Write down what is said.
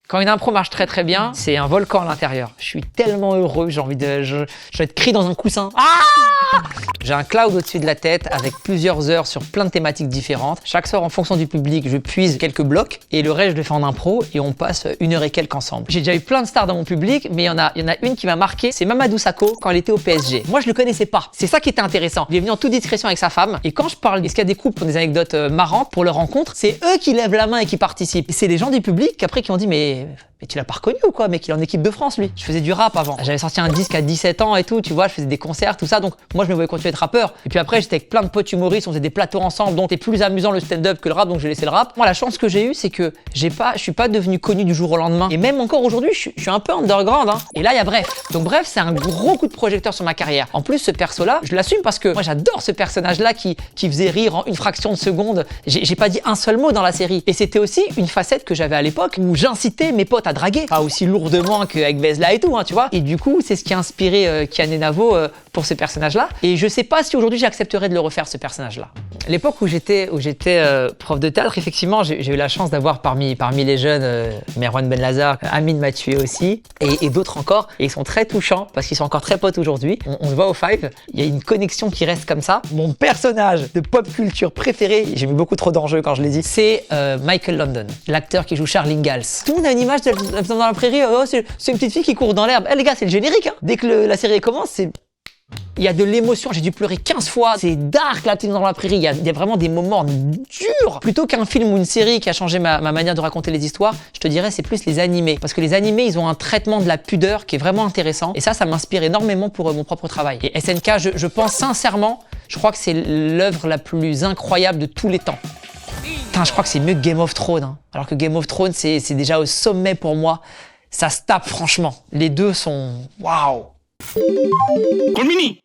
Quand une impro marche très très bien, c'est un volcan à l'intérieur. Je suis tellement heureux, j'ai envie de... Je vais être crié dans un coussin. Ah! J'ai un cloud au-dessus de la tête avec plusieurs heures sur plein de thématiques différentes. Chaque soir, en fonction du public, je puise quelques blocs et le reste, je le fais en impro et on passe 1 heure et quelques ensemble. J'ai déjà eu plein de stars dans mon public, mais il y en a une qui m'a marqué, c'est Mamadou Sakho quand elle était au PSG. Moi, je le connaissais pas. C'est ça qui était intéressant. Il est venu en toute discrétion avec sa femme et quand je parle, est-ce qu'il y a des couples qui ont des anecdotes marrantes pour leur rencontre, c'est eux qui lèvent la main et qui participent. Et c'est les gens du public après qui ont dit mais tu l'as pas reconnu ou quoi, mec, il est en équipe de France lui. Je faisais du rap avant. J'avais sorti un disque à 17 ans et tout, tu vois, je faisais des concerts, tout ça, donc moi je me voyais continuer à être rappeur. Et puis après j'étais avec plein de potes humoristes, on faisait des plateaux ensemble, donc c'était plus amusant le stand-up que le rap, donc j'ai laissé le rap. Moi la chance que j'ai eue, c'est que je suis pas devenu connu du jour au lendemain. Et même encore aujourd'hui, je suis un peu underground, hein. Et là il y a Bref. Donc Bref, c'est un gros coup de projecteur sur ma carrière. En plus ce perso-là, je l'assume parce que moi j'adore ce personnage-là qui faisait rire en une fraction de seconde. J'ai pas dit un seul mot dans la série. Et c'était aussi une facette que j'avais à l'époque où j'incitais mes potes à draguer. Pas aussi lourdement qu'avec Vezla et tout, hein, tu vois. Et du coup, c'est ce qui a inspiré Kian Navo pour ce personnage-là. Et je sais pas si aujourd'hui j'accepterais de le refaire, ce personnage-là. L'époque où j'étais prof de théâtre, effectivement, j'ai eu la chance d'avoir parmi les jeunes Merwan Benlazar, Amine m'a tué aussi, et d'autres encore. Et ils sont très touchants parce qu'ils sont encore très potes aujourd'hui. On se voit au Five, il y a une connexion qui reste comme ça. Mon personnage de pop culture préféré, j'ai mis beaucoup trop d'enjeux quand je l'ai dit, c'est Michael London, l'acteur qui joue Charles Ingalls. Tout le monde a une image dans la prairie, oh, c'est une petite fille qui court dans l'herbe. Eh les gars, c'est le générique, hein. Dès que la série commence, il y a de l'émotion, j'ai dû pleurer 15 fois, c'est dark là, dans la prairie, il y a vraiment des moments durs. Plutôt qu'un film ou une série qui a changé ma manière de raconter les histoires, je te dirais c'est plus les animés. Parce que les animés, ils ont un traitement de la pudeur qui est vraiment intéressant. Et ça m'inspire énormément pour mon propre travail. Et SNK, je pense sincèrement, je crois que c'est l'œuvre la plus incroyable de tous les temps. Putain, je crois que c'est mieux que Game of Thrones, hein. Alors que Game of Thrones, c'est déjà au sommet pour moi. Ça se tape franchement. Les deux sont... Waouh! Colmini!